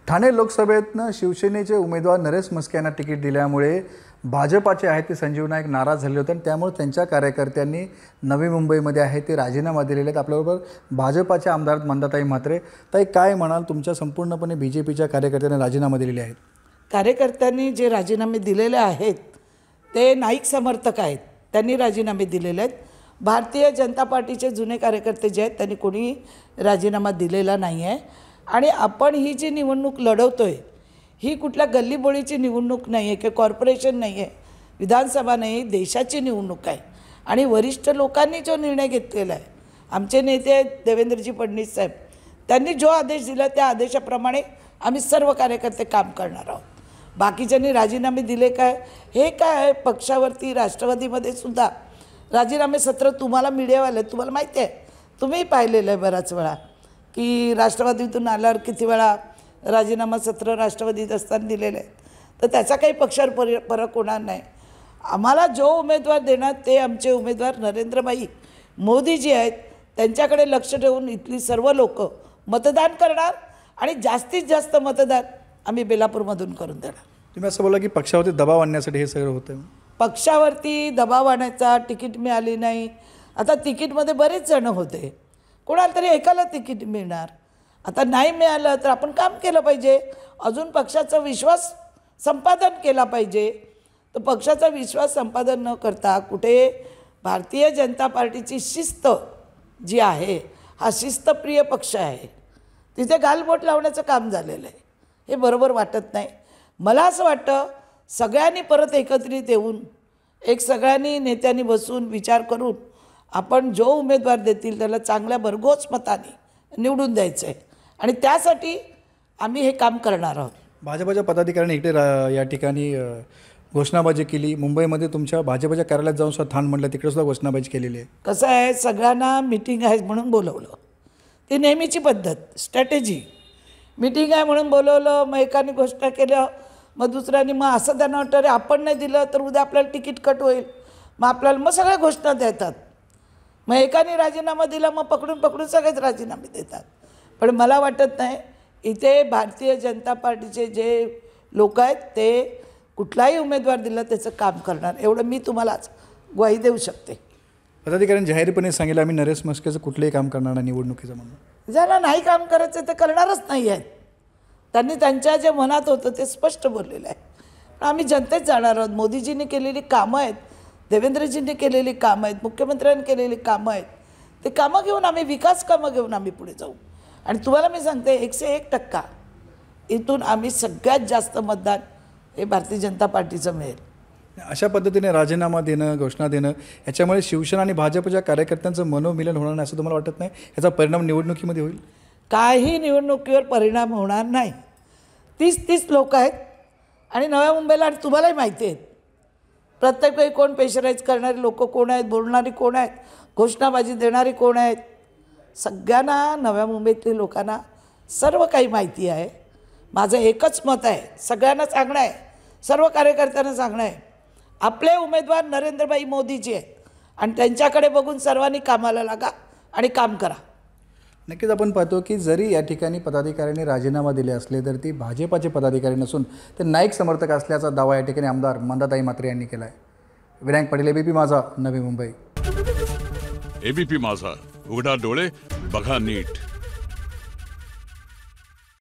ठाणे लोकसभेतनं शिवसेनेचे उमेदवार नरेश म्हस्के यांना तिकीट दिल्यामुळे भाजपाचे आहेत ते संजीव नाईक नाराज झाले होते आणि त्यामुळे त्यांच्या कार्यकर्त्यांनी नवी मुंबईमध्ये आहे ते राजीनामा दिलेले आहेत। आपल्याबरोबर भाजपाचे आमदार मंदाताई म्हात्रे। ताई, काय म्हणाल, तुमच्या संपूर्णपणे बीजेपीच्या कार्यकर्त्यांनी राजीनामा दिलेले आहेत? कार्यकर्त्यांनी जे राजीनामे दिलेले आहेत ते नाईक समर्थक आहेत, त्यांनी राजीनामे दिलेले आहेत। भारतीय जनता पार्टीचे जुने कार्यकर्ते जे आहेत त्यांनी कोणी राजीनामा दिलेला नाही आहे। आणि आपण ही जी निवडणूक लढवतोय ही कुठल्या गल्लीबोळीची निवडणूक नाही आहे की कॉर्पोरेशन नाही आहे, विधानसभा नाही, देशाची निवडणूक आहे। आणि वरिष्ठ लोकांनी जो निर्णय घेतलेला आहे, आमचे नेते देवेंद्रजी फडणवीस साहेब, त्यांनी जो आदेश दिला त्या आदेशाप्रमाणे आम्ही सर्व कार्यकर्ते काम करणार आहोत। बाकीच्यांनी राजीनामे दिले काय, हे काय पक्षावरती राष्ट्रवादीमध्ये सुद्धा राजीनामे सत्र तुम्हाला मीडियावाले तुम्हाला माहिती आहे, तुम्ही पाहिलेलं आहे बराच वेळा की राष्ट्रवादीतून आल्यावर किती वेळा राजीनामा सत्र राष्ट्रवादीत असताना दिलेले आहेत। तर त्याचा काही पक्षावर फरक होणार नाही। आम्हाला जो उमेदवार देणार ते आमचे उमेदवार नरेंद्रभाई मोदीजी आहेत, त्यांच्याकडे लक्ष ठेवून इथली सर्व लोक मतदान करणार आणि जास्तीत जास्त मतदान आम्ही बेलापूरमधून करून देणार। तुम्ही असं बोला की पक्षावरती दबाव आणण्यासाठी हे सगळं होतं? पक्षावरती दबाव आणायचा, तिकीट मिळाली नाही, आता तिकीटमध्ये बरेच जण होते, कोणाला तरी एकाला तिकीट मिळणार, आता नाही मिळालं तर आपण काम केलं पाहिजे, अजून पक्षाचा विश्वास संपादन केला पाहिजे। तर पक्षाचा विश्वास संपादन न करता कुठे भारतीय जनता पार्टीची शिस्त जी आहे, हा शिस्तप्रिय पक्ष आहे, तिथे गालबोट लावण्याचं काम झालेलं आहे, हे बरोबर वाटत नाही। मला असं वाटतं सगळ्यांनी परत एकत्रित येऊन एक सगळ्यांनी नेत्यांनी बसून विचार करून आपण जो उमेदवार देतील त्याला चांगल्या भरघोस मताने निवडून द्यायचं आहे आणि त्यासाठी आम्ही हे काम करणार आहोत। भाजपच्या पदाधिकाऱ्यांनी इकडे या ठिकाणी घोषणाबाजी केली, मुंबईमध्ये तुमच्या भाजपच्या कार्यालयात जाऊन सुद्धा ठाण म्हटलं, तिकडे सुद्धा घोषणाबाजी केलेली आहे। कसं आहे, सगळ्यांना मीटिंग आहे म्हणून बोलवलं, ती नेहमीची पद्धत, स्ट्रॅटेजी। मीटिंग आहे म्हणून बोलवलं, मग एकाने घोषणा केलं, मग दुसऱ्याने मग असं त्यांना वाटतं अरे आपण नाही दिलं तर उद्या आपल्याला तिकीट कट होईल, मग आपल्याला मग सगळ्या घोषणा देतात। मग एकाने राजीनामा दिला, मग पकडून सगळेच राजीनामे देतात। पण मला वाटत नाही इथे भारतीय जनता पार्टीचे जे लोक आहेत ते कुठलाही उमेदवार दिला त्याचं काम करणार, एवढं मी तुम्हालाच ग्वाही देऊ शकते। पदाधिकाऱ्यांनी जाहीरपणे सांगितलं आम्ही नरेश म्हस्केचं कुठलंही काम करणार नाही निवडणुकीचं म्हणून। ज्याला नाही काम करायचं ते करणारच नाही आहेत, त्यांनी त्यांच्या जे मनात होतं ते स्पष्ट बोललेलं आहे। पण आम्ही जनतेत जाणार आहोत, मोदीजींनी केलेली कामं आहेत, देवेंद्रजींनी केलेली कामं आहेत, मुख्यमंत्र्यांनी केलेली कामं आहेत, ते कामं घेऊन आम्ही विकास कामं घेऊन आम्ही पुढे जाऊ। आणि तुम्हाला मी सांगते 101% इथून आम्ही सगळ्यात जास्त मतदान हे भारतीय जनता पार्टीचं मिळेल। अशा पद्धतीने राजीनामा देणं, घोषणा देणं, याच्यामुळे शिवसेना आणि भाजपच्या कार्यकर्त्यांचं मनोमिलन होणार नाही असं तुम्हाला वाटत नाही? याचा परिणाम निवडणुकीमध्ये होईल? काही निवडणुकीवर परिणाम होणार नाही। 30 लोक आहेत आणि नव्या मुंबईला, आणि तुम्हालाही माहिती आहेत प्रत्येक वेळी कोण प्रेशराईज करणारे लोक कोण आहेत, बोलणारी कोण आहेत, घोषणाबाजी देणारी कोण आहेत, सगळ्यांना नव्या मुंबईतल्या लोकांना सर्व काही माहिती आहे। माझं एकच मत आहे, सगळ्यांना सांगणं आहे, सर्व कार्यकर्त्यांना सांगणं आहे, आपले उमेदवार नरेंद्रभाई मोदीजी आहेत आणि त्यांच्याकडे बघून सर्वांनी कामाला लागा आणि काम करा। नक्कीच आपण पाहतो की जरी या ठिकाणी पदाधिकाऱ्यांनी राजीनामा दिले असले तर ती भाजपाचे पदाधिकारी नसून ते नाईक समर्थक असल्याचा दावा या ठिकाणी आमदार मंदाताई म्हात्रे यांनी केला आहे। विनायक पाटील, एबीपी माझा, नवी मुंबई। एबीपी माझा, उघडा डोळे बघा नीट।